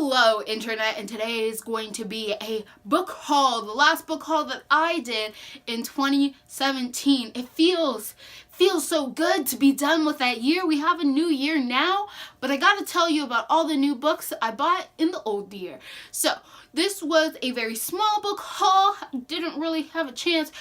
Hello internet, and today is going to be a book haul, the last book haul that I did in 2017. It feels so good to be done with that year. We have a new year now, but I gotta tell you about all the new books I bought in the old year. So this was a very small book haul. I didn't really have a chance,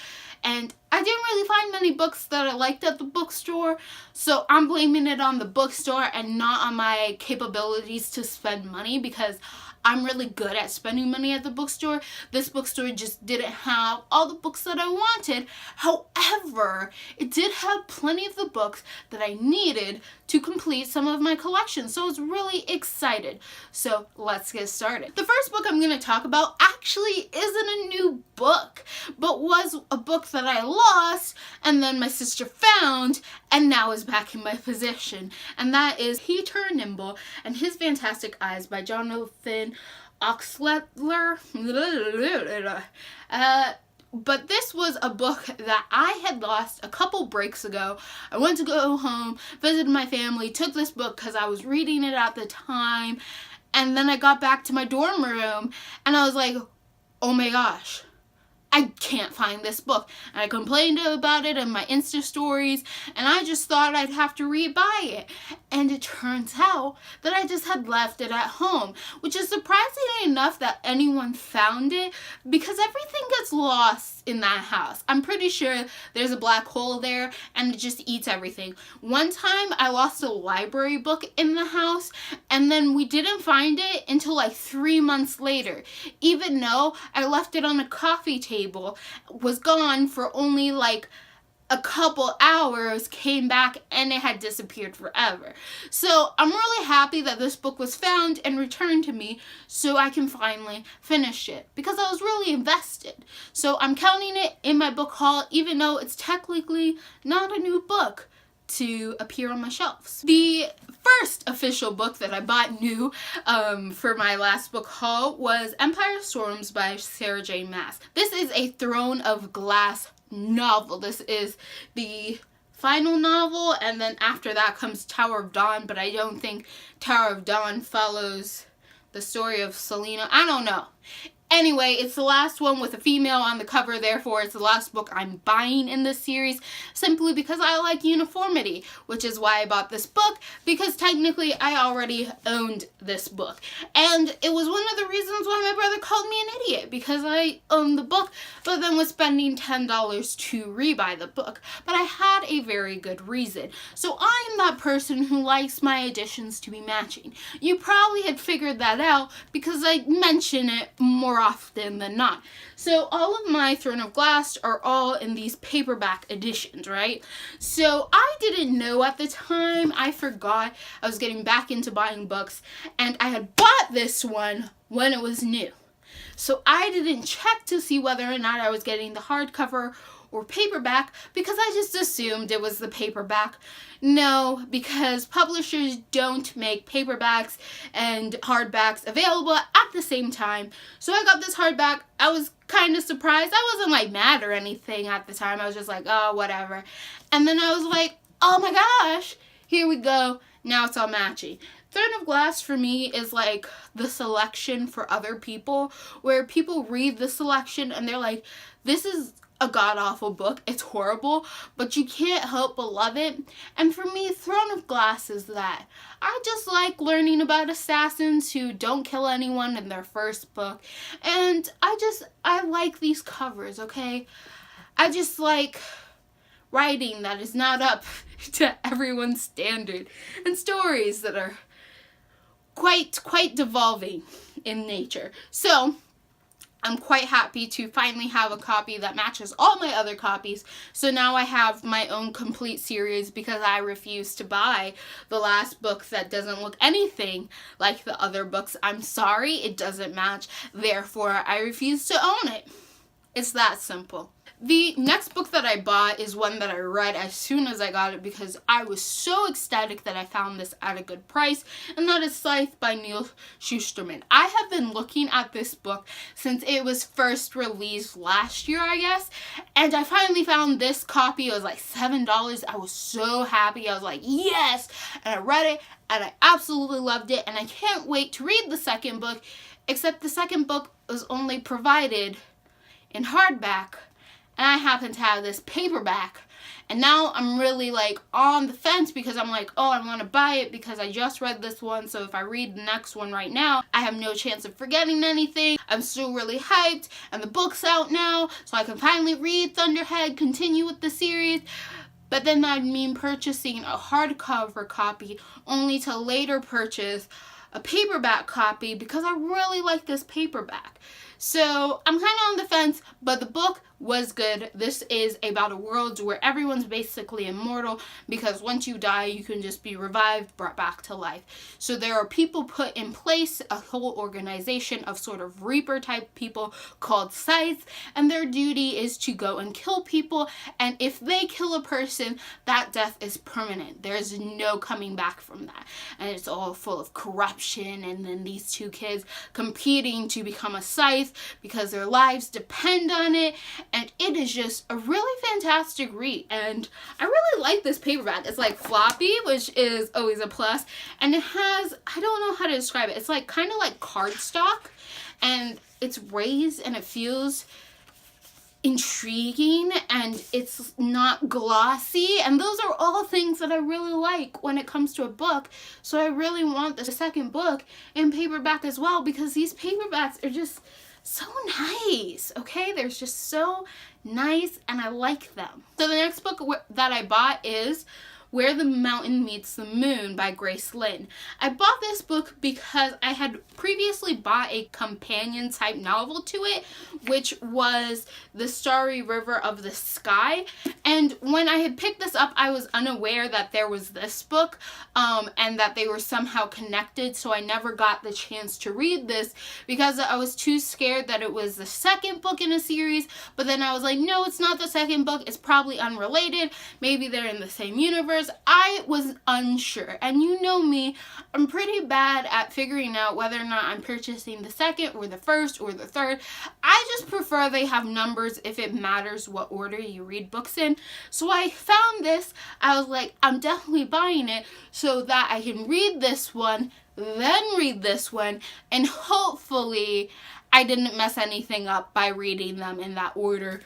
and I didn't really find many books that I liked at the bookstore, so I'm blaming it on the bookstore and not on my capabilities to spend money, because I'm really good at spending money at the bookstore. This bookstore just didn't have all the books that I wanted. However, it did have plenty of the books that I needed to complete some of my collection, so I was really excited. So let's get started. The first book I'm going to talk about actually isn't a new book, but was a book that I lost and then my sister found and now is back in my possession, and that is He Turned Nimble and His Fantastic Eyes by Jonathan Oxletler. But this was a book that I had lost a couple breaks ago. I went to go home, visited my family, took this book because I was reading it at the time, and then I got back to my dorm room and I was like, oh my gosh, I can't find this book. And I complained about it in my Insta stories, and I just thought I'd have to rebuy it. And it turns out that I just had left it at home, which is surprisingly enough that anyone found it, because everything gets lost in that house. I'm pretty sure there's a black hole there and it just eats everything. One time I lost a library book in the house, and then we didn't find it until like 3 months later, even though I left it on a coffee table, was gone for only like a couple hours, came back, and it had disappeared forever. So I'm really happy that this book was found and returned to me so I can finally finish it, because I was really invested. So I'm counting it in my book haul, even though it's technically not a new book to appear on my shelves. The first official book that I bought new for my last book haul was Empire Storms by Sarah J. Maas. This is a Throne of Glass novel. This is the final novel, and then after that comes Tower of Dawn, but I don't think Tower of Dawn follows the story of Selena. I don't know. Anyway, it's the last one with a female on the cover, therefore it's the last book I'm buying in this series, simply because I like uniformity, which is why I bought this book, because technically I already owned this book. And it was one of the reasons why my brother called me an idiot, because I owned the book, but then was spending $10 to rebuy the book. But I had a very good reason. So I'm that person who likes my editions to be matching. You probably had figured that out, because I mention it more often than not. So all of my Throne of Glass are all in these paperback editions, right? So I didn't know at the time. I forgot I was getting back into buying books, and I had bought this one when it was new. So I didn't check to see whether or not I was getting the hardcover or paperback, because I just assumed it was the paperback. No, because publishers don't make paperbacks and hardbacks available at the same time. So I got this hardback. I was kind of surprised. I wasn't like mad or anything at the time. I was just like, oh, whatever. And then I was like, oh my gosh, here we go. Now it's all matching. Throne of Glass for me is like the selection for other people, where people read the selection and they're like, this is a god-awful book, it's horrible, but you can't help but love it. And for me, Throne of Glass is that. I just like learning about assassins who don't kill anyone in their first book, and I like these covers, okay? I just like writing that is not up to everyone's standard, and stories that are quite devolving in nature. So I'm quite happy to finally have a copy that matches all my other copies. So now I have my own complete series, because I refuse to buy the last book that doesn't look anything like the other books. I'm sorry, it doesn't match. Therefore, I refuse to own it. It's that simple. The next book that I bought is one that I read as soon as I got it because I was so ecstatic that I found this at a good price, and that is Scythe by Neil Shusterman. I have been looking at this book since it was first released last year, I guess, and I finally found this copy. It was like $7. I was so happy. I was like, yes! And I read it, and I absolutely loved it, and I can't wait to read the second book, except the second book was only provided in hardback, and I happen to have this paperback, and now I'm really like on the fence because I'm like, oh, I want to buy it because I just read this one, so if I read the next one right now, I have no chance of forgetting anything. I'm still really hyped, and the book's out now, so I can finally read Thunderhead, continue with the series. But then that'd mean purchasing a hardcover copy only to later purchase a paperback copy because I really like this paperback. So I'm kind of on the fence, but the book was good. This is about a world where everyone's basically immortal because once you die, you can just be revived, brought back to life. So there are people put in place, a whole organization of sort of Reaper type people called Scythe, and their duty is to go and kill people, and if they kill a person, that death is permanent. There's no coming back from that. And it's all full of corruption, and then these two kids competing to become a Scythe because their lives depend on it. And it is just a really fantastic read, and I really like this paperback. It's like floppy, which is always a plus, and it has, I don't know how to describe it, it's like kind of like cardstock, and it's raised, and it feels intriguing, and it's not glossy, and those are all things that I really like when it comes to a book. So I really want the second book in paperback as well, because these paperbacks are just so nice, okay? They're just so nice, and I like them. So the next book that I bought is Where the Mountain Meets the Moon by Grace Lin. I bought this book because I had previously bought a companion type novel to it, which was The Starry River of the Sky. And when I had picked this up, I was unaware that there was this book, and that they were somehow connected, so I never got the chance to read this because I was too scared that it was the second book in a series. But then I was like, no, it's not the second book, it's probably unrelated, maybe they're in the same universe. I was unsure, and you know me, I'm pretty bad at figuring out whether or not I'm purchasing the second or the first or the third. I just prefer they have numbers if it matters what order you read books in. So I found this, I was like, I'm definitely buying it so that I can read this one, then read this one, and hopefully I didn't mess anything up by reading them in that order.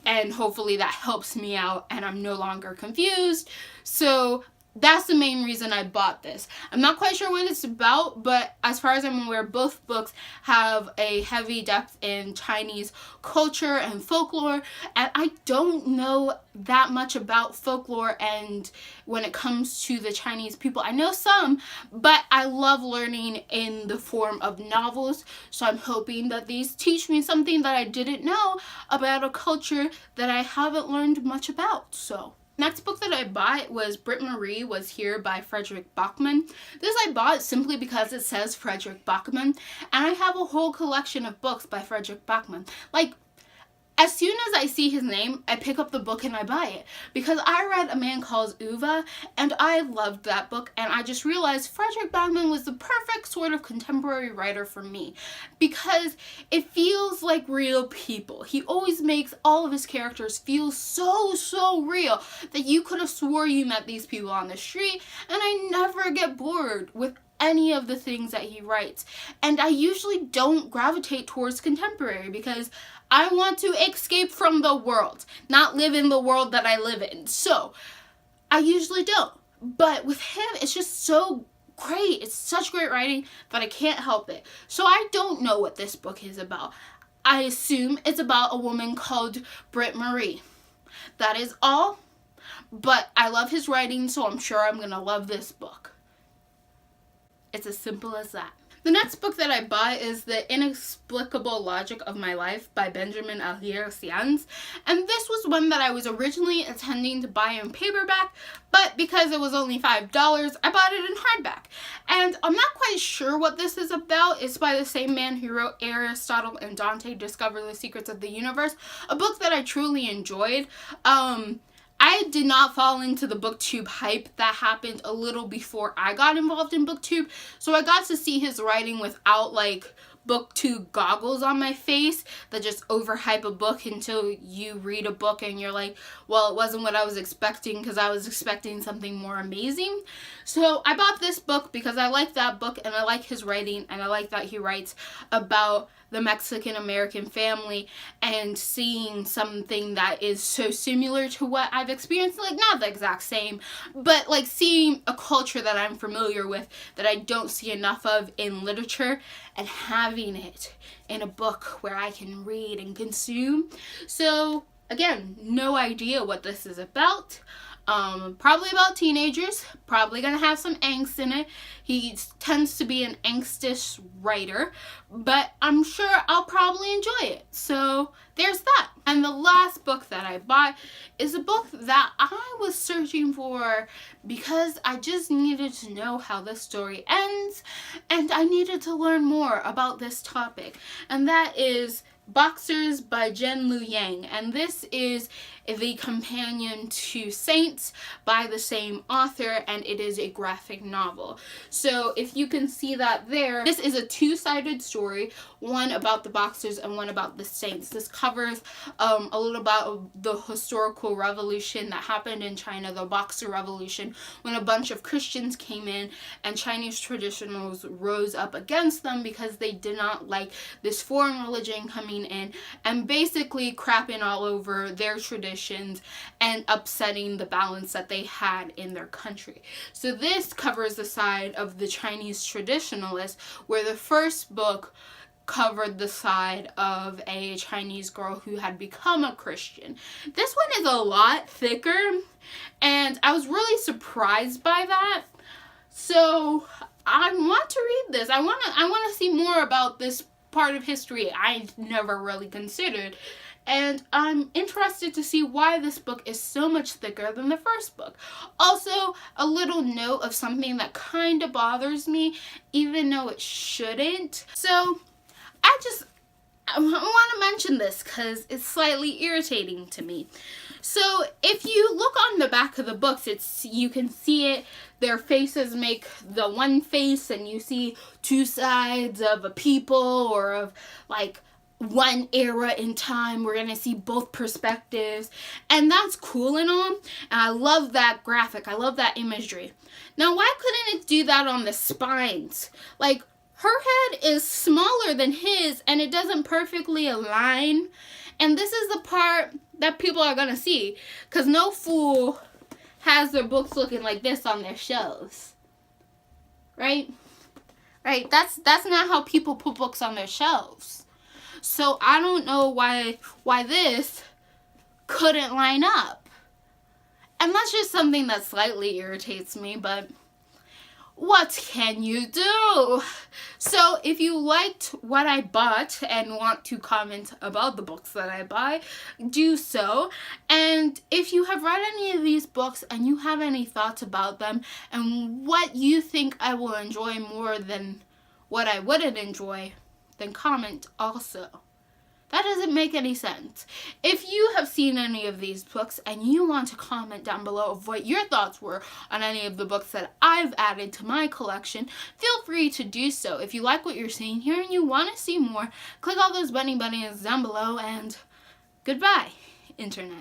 And hopefully that helps me out and I'm no longer confused. So that's the main reason I bought this. I'm not quite sure what it's about, but as far as I'm aware, both books have a heavy depth in Chinese culture and folklore, and I don't know that much about folklore and when it comes to the Chinese people. I know some, but I love learning in the form of novels, so I'm hoping that these teach me something that I didn't know about a culture that I haven't learned much about. So next book that I bought was Brittany Was Here by Frederick Bachman. This I bought simply because it says Frederick Bachman, and I have a whole collection of books by Frederick Bachman. Like, as soon as I see his name, I pick up the book and I buy it. Because I read A Man Calls Uva, and I loved that book, and I just realized Frederick Bachman was the perfect sort of contemporary writer for me. Because it feels like real people. He always makes all of his characters feel so real that you could have swore you met these people on the street, and I never get bored with any of the things that he writes. And I usually don't gravitate towards contemporary because I want to escape from the world, not live in the world that I live in. So I usually don't. But with him, it's just so great. It's such great writing that I can't help it. So I don't know what this book is about. I assume it's about a woman called Brittany. That is all. But I love his writing, so I'm sure I'm going to love this book. It's as simple as that. The next book that I bought is The Inexplicable Logic of My Life by Benjamin Alhier Sians. And this was one that I was originally intending to buy in paperback, but because it was only $5, I bought it in hardback. And I'm not quite sure what this is about. It's by the same man who wrote Aristotle and Dante Discover the Secrets of the Universe, a book that I truly enjoyed. I did not fall into the booktube hype that happened a little before I got involved in booktube, so I got to see his writing without like booktube goggles on my face that just overhype a book until you read a book and you're like, well, it wasn't what I was expecting because I was expecting something more amazing. So I bought this book because I like that book and I like his writing and I like that he writes about the Mexican American family and seeing something that is so similar to what I've experienced, like not the exact same, but like seeing a culture that I'm familiar with that I don't see enough of in literature and having it in a book where I can read and consume. So again, no idea what this is about. Probably about teenagers, probably gonna have some angst in it. He tends to be an angstish writer, but I'm sure I'll probably enjoy it. So there's that. And the last book that I bought is a book that I was searching for because I just needed to know how the story ends and I needed to learn more about this topic. And that is Boxers by Jen Lu Yang, and this is the companion to Saints by the same author, and it is a graphic novel. So if you can see that there, this is a two-sided story, one about the Boxers and one about the Saints. This covers a little about the historical revolution that happened in China, the Boxer Revolution, when a bunch of Christians came in and Chinese traditionals rose up against them because they did not like this foreign religion coming in and basically crapping all over their traditions and upsetting the balance that they had in their country. So this covers the side of the Chinese traditionalists, where the first book covered the side of a Chinese girl who had become a Christian. This one is a lot thicker and I was really surprised by that. So I want to read this. I want to see more about this part of history I never really considered, and I'm interested to see why this book is so much thicker than the first book. Also, a little note of something that kind of bothers me, even though it shouldn't. So I want to mention this because it's slightly irritating to me. So if you look on the back of the books, you can see it. Their faces make the one face, and you see two sides of a people or of like one era in time. We're gonna see both perspectives, and that's cool and all. And I love that graphic. I love that imagery. Now, why couldn't it do that on the spines? Like, her head is smaller than his, and it doesn't perfectly align. And this is the part that people are gonna see, because no fool has their books looking like this on their shelves, right? Right? That's not how people put books on their shelves. So I don't know why this couldn't line up, and that's just something that slightly irritates me. But what can you do? So if you liked what I bought and want to comment about the books that I buy, do so. And if you have read any of these books and you have any thoughts about them and what you think I will enjoy more than what I wouldn't enjoy, then comment also. That doesn't make any sense. If you have seen any of these books and you want to comment down below of what your thoughts were on any of the books that I've added to my collection, feel free to do so. If you like what you're seeing here and you want to see more, click all those buttons down below, and goodbye, Internet.